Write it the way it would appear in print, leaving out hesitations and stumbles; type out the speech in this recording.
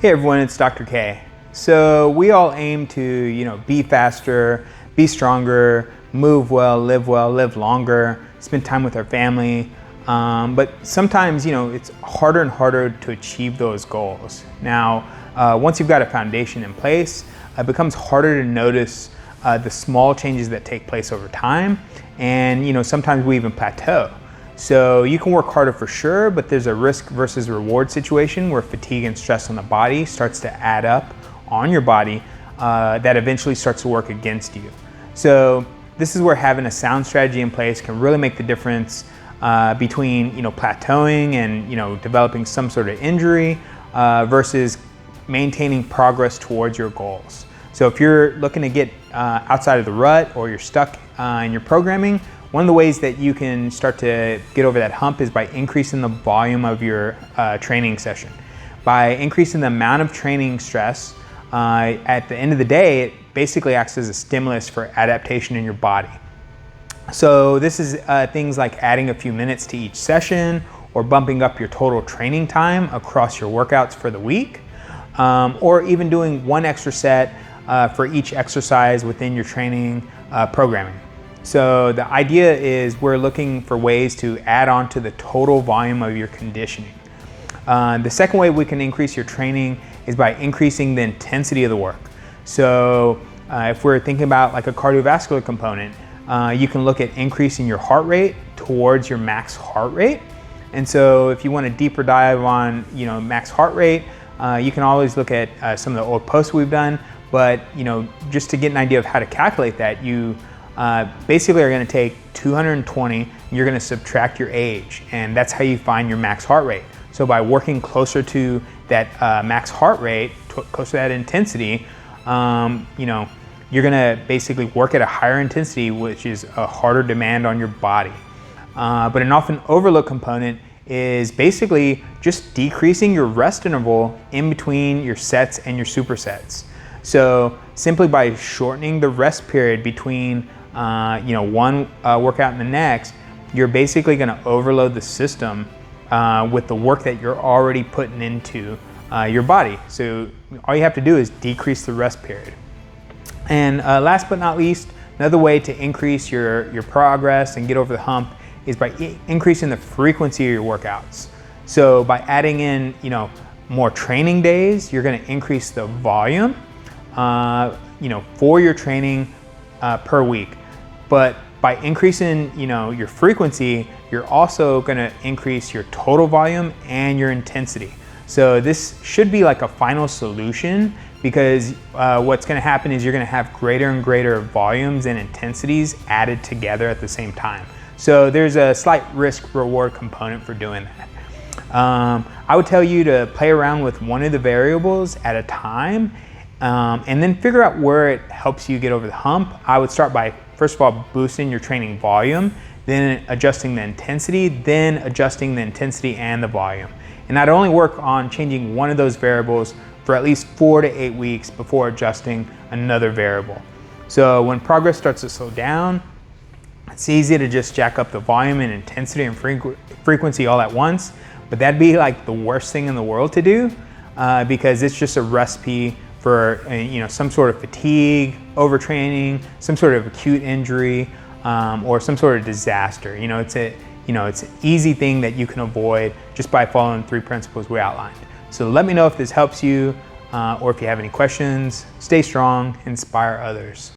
Hey everyone, it's Dr. K. So we all aim to, be faster, be stronger, move well, live longer, spend time with our family. But sometimes, it's harder and harder to achieve those goals. Now, once you've got a foundation in place, it becomes harder to notice the small changes that take place over time. And, sometimes we even plateau. So you can work harder for sure, but there's a risk versus reward situation where fatigue and stress on the body starts to add up on your body that eventually starts to work against you. So this is where having a sound strategy in place can really make the difference between plateauing and developing some sort of injury versus maintaining progress towards your goals. So if you're looking to get outside of the rut or you're stuck in your programming, one of the ways that you can start to get over that hump is by increasing the volume of your training session. By increasing the amount of training stress, at the end of the day, it basically acts as a stimulus for adaptation in your body. So this is things like adding a few minutes to each session or bumping up your total training time across your workouts for the week, or even doing one extra set for each exercise within your training programming. So the idea is we're looking for ways to add on to the total volume of your conditioning. The second way we can increase your training is by increasing the intensity of the work. So if we're thinking about like a cardiovascular component, you can look at increasing your heart rate towards your max heart rate. And so if you want a deeper dive on max heart rate, you can always look at some of the old posts we've done. But just to get an idea of how to calculate that, you basically are going to take 220 and you're going to subtract your age, and that's how you find your max heart rate. So by working closer to that max heart rate, closer to that intensity, you're going to basically work at a higher intensity, which is a harder demand on your body. But an often overlooked component is basically just decreasing your rest interval in between your sets and your supersets. So simply by shortening the rest period between one workout and the next, you're basically going to overload the system with the work that you're already putting into your body. So all you have to do is decrease the rest period. And last but not least, another way to increase your progress and get over the hump is by increasing the frequency of your workouts. So by adding in more training days, you're going to increase the volume for your training per week. But by increasing your frequency, you're also going to increase your total volume and your intensity. So this should be like a final solution, because what's going to happen is you're going to have greater and greater volumes and intensities added together at the same time. So there's a slight risk reward component for doing that. I would tell you to play around with one of the variables at a time, and then figure out where it helps you get over the hump. I would start by, first of all, boosting your training volume, then adjusting the intensity, then adjusting the intensity and the volume. And I'd only work on changing one of those variables for at least 4 to 8 weeks before adjusting another variable. So when progress starts to slow down, it's easy to just jack up the volume and intensity and frequency all at once, but that'd be like the worst thing in the world to do, because it's just a recipe for some sort of fatigue, overtraining, some sort of acute injury, or some sort of disaster. It's an easy thing that you can avoid just by following 3 principles we outlined. So let me know if this helps you, or if you have any questions. Stay strong, inspire others.